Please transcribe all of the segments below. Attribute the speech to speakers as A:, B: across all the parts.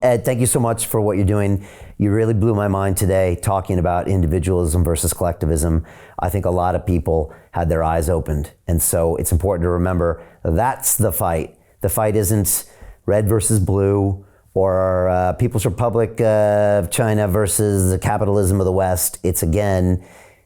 A: Ed, thank you so much for what you're doing. You really blew my mind today talking about individualism versus collectivism. I think a lot of people had their eyes opened. And so it's important to remember that's the fight. The fight isn't red versus blue or People's Republic of China versus the capitalism of the West. It's, again,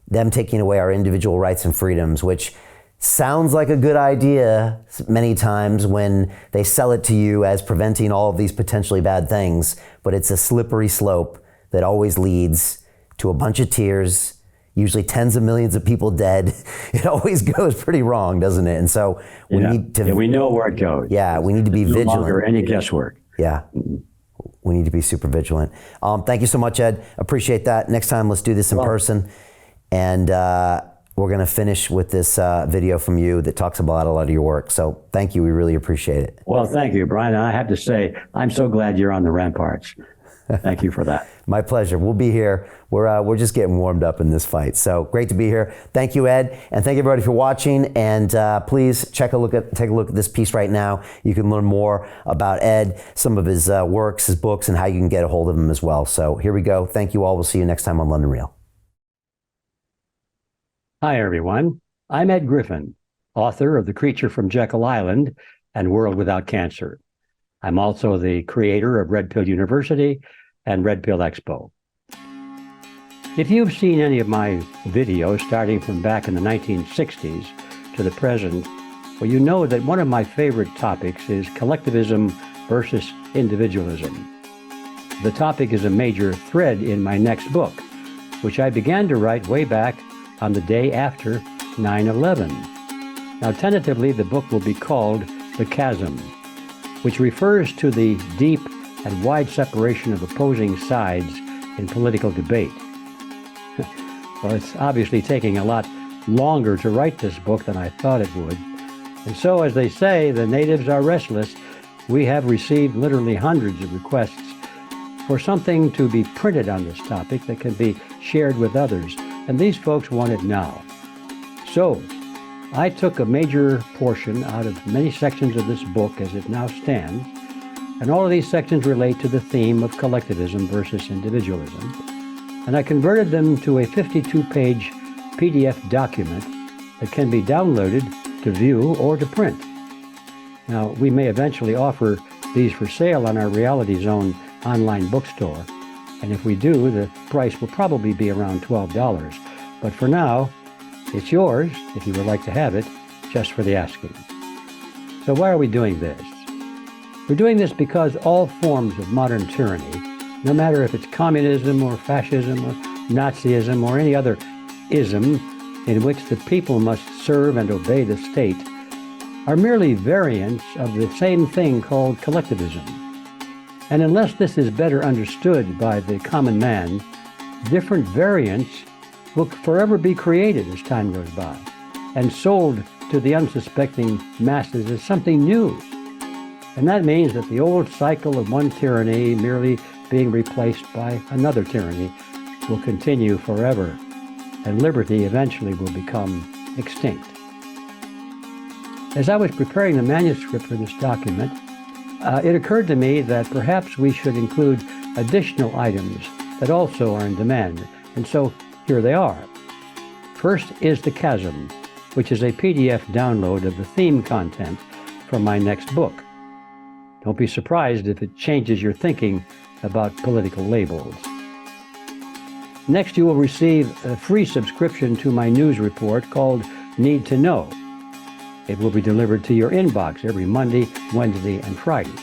A: them taking away our individual rights and freedoms, which sounds like a good idea many times when they sell it to you as preventing all of these potentially bad things, but it's a slippery slope that always leads to a bunch of tears, usually tens of millions of people dead. It always goes pretty wrong, doesn't it? And so we need to...
B: Yeah, we know where it goes.
A: Yeah, we need to be vigilant.
B: No longer any guesswork.
A: Yeah. We need to be super vigilant. Thank you so much, Ed. Appreciate that. Next time, let's do this in person. And we're going to finish with this video from you that talks about a lot of your work. So thank you. We really appreciate it.
B: Well, thank you, Brian. I have to say, I'm so glad you're on the ramparts. Thank you for that.
A: My pleasure. We'll be here. We're just getting warmed up in this fight. So great to be here. Thank you, Ed. And thank you, everybody, for watching. And please take a look at this piece right now. You can learn more about Ed, some of his works, his books, and how you can get a hold of him as well. So here we go. Thank you all. We'll see you next time on London Real.
B: Hi, everyone. I'm Ed Griffin, author of The Creature from Jekyll Island and World Without Cancer. I'm also the creator of Red Pill University and Red Pill Expo. If you've seen any of my videos starting from back in the 1960s to the present, well, you know that one of my favorite topics is collectivism versus individualism. The topic is a major thread in my next book, which I began to write way back on the day after 9/11. Now, tentatively, the book will be called The Chasm, which refers to the deep and wide separation of opposing sides in political debate. Well, it's obviously taking a lot longer to write this book than I thought it would. And so, as they say, the natives are restless. We have received literally hundreds of requests for something to be printed on this topic that can be shared with others. And these folks want it now. So I took a major portion out of many sections of this book as it now stands, and all of these sections relate to the theme of collectivism versus individualism. And I converted them to a 52-page PDF document that can be downloaded to view or to print. Now, we may eventually offer these for sale on our Reality Zone online bookstore. And if we do, the price will probably be around $12. But for now, it's yours, if you would like to have it, just for the asking. So why are we doing this? We're doing this because all forms of modern tyranny, no matter if it's communism or fascism or Nazism or any other ism in which the people must serve and obey the state, are merely variants of the same thing called collectivism. And unless this is better understood by the common man, different variants will forever be created as time goes by and sold to the unsuspecting masses as something new. And that means that the old cycle of one tyranny merely being replaced by another tyranny will continue forever, and liberty eventually will become extinct. As I was preparing the manuscript for this document, it occurred to me that perhaps we should include additional items that also are in demand, and so here they are. First is The Chasm, which is a PDF download of the theme content from my next book. Don't be surprised if it changes your thinking about political labels. Next, you will receive a free subscription to my news report called Need to Know. It will be delivered to your inbox every Monday, Wednesday, and Friday.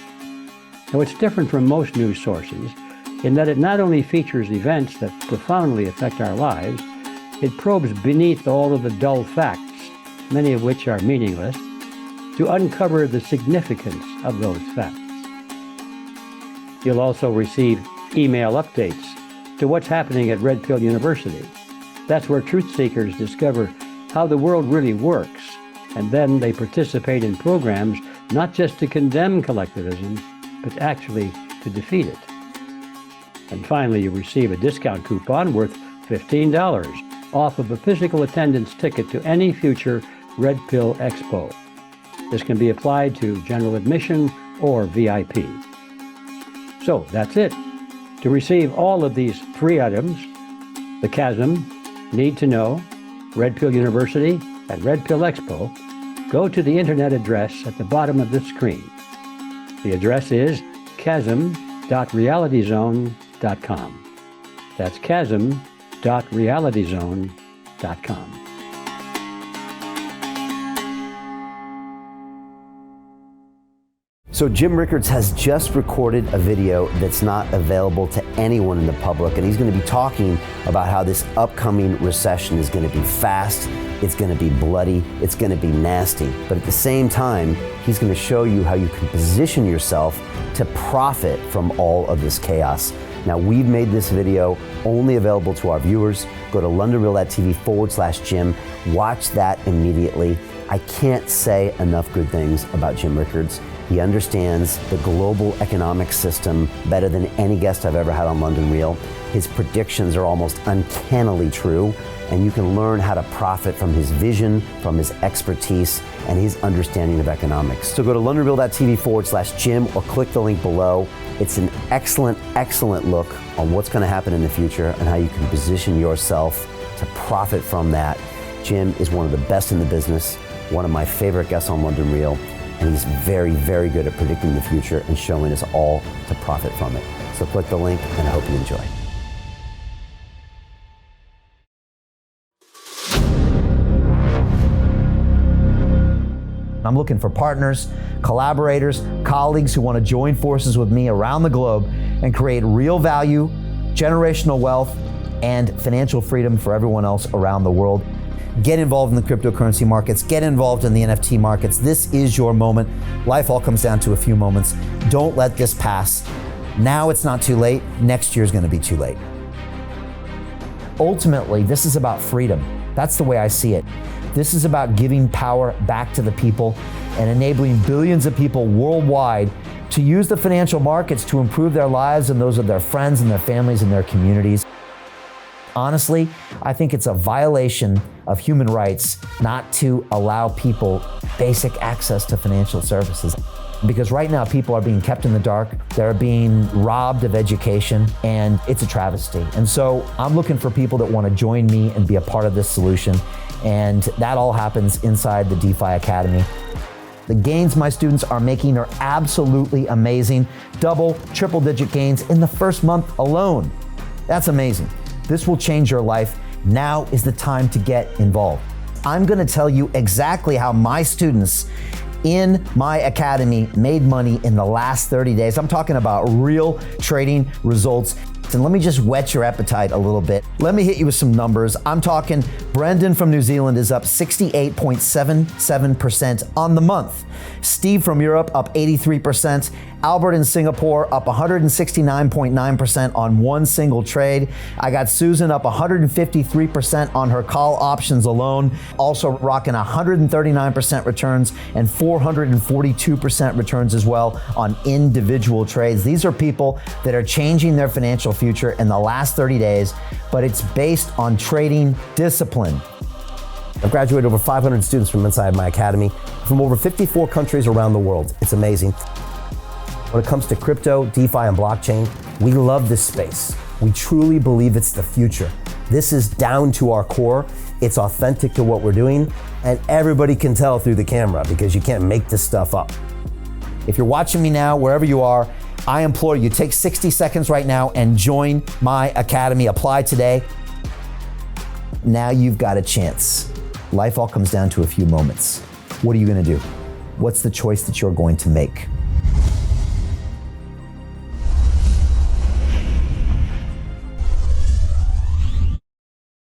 B: Now, it's different from most news sources in that it not only features events that profoundly affect our lives, it probes beneath all of the dull facts, many of which are meaningless, to uncover the significance of those facts. You'll also receive email updates to what's happening at Red Pill University. That's where truth seekers discover how the world really works, and then they participate in programs not just to condemn collectivism, but actually to defeat it. And finally, you receive a discount coupon worth $15 off of a physical attendance ticket to any future Red Pill Expo. This can be applied to general admission or VIP. So that's it. To receive all of these 3 items, the Chasm, Need to Know, Red Pill University, and Red Pill Expo, go to the internet address at the bottom of the screen. The address is chasm.realityzone.com. That's chasm.realityzone.com.
A: So Jim Rickards has just recorded a video that's not available to anyone in the public, and he's going to be talking about how this upcoming recession is going to be fast, it's going to be bloody, it's going to be nasty. But at the same time, he's going to show you how you can position yourself to profit from all of this chaos. Now, we've made this video only available to our viewers. Go to londonreal.tv/Jim. Watch that immediately. I can't say enough good things about Jim Rickards. He understands the global economic system better than any guest I've ever had on London Real. His predictions are almost uncannily true, and you can learn how to profit from his vision, from his expertise, and his understanding of economics. So go to londonreal.tv/Jim or click the link below. It's an excellent, excellent look on what's going to happen in the future and how you can position yourself to profit from that. Jim is one of the best in the business, one of my favorite guests on London Real, and he's very, very good at predicting the future and showing us all to profit from it. So click the link, and I hope you enjoy. I'm looking for partners, collaborators, colleagues who want to join forces with me around the globe and create real value, generational wealth, and financial freedom for everyone else around the world. Get involved in the cryptocurrency markets, get involved in the NFT markets. This is your moment. Life all comes down to a few moments. Don't let this pass. Now it's not too late. Next year's going to be too late. Ultimately, this is about freedom. That's the way I see it. This is about giving power back to the people and enabling billions of people worldwide to use the financial markets to improve their lives and those of their friends and their families and their communities. Honestly, I think it's a violation of human rights not to allow people basic access to financial services. Because right now people are being kept in the dark, they're being robbed of education, and it's a travesty. And so I'm looking for people that want to join me and be a part of this solution. And that all happens inside the DeFi Academy. The gains my students are making are absolutely amazing. Double, triple-digit gains in the first month alone. That's amazing. This will change your life. Now is the time to get involved. I'm going to tell you exactly how my students in my academy made money in the last 30 days. I'm talking about real trading results. And let me just whet your appetite a little bit. Let me hit you with some numbers. I'm talking Brendan from New Zealand is up 68.77% on the month. Steve from Europe up 83%. Albert in Singapore up 169.9% on one single trade. I got Susan up 153% on her call options alone. Also rocking 139% returns and 442% returns as well on individual trades. These are people that are changing their financial future in the last 30 days, but it's based on trading discipline. I've graduated over 500 students from inside my academy from over 54 countries around the world. It's amazing. When it comes to crypto, DeFi, and blockchain, we love this space. We truly believe it's the future. This is down to our core. It's authentic to what we're doing, and everybody can tell through the camera because you can't make this stuff up. If you're watching me now, wherever you are, I implore you, take 60 seconds right now and join my academy. Apply today. Now you've got a chance. Life all comes down to a few moments. What are you going to do? What's the choice that you're going to make?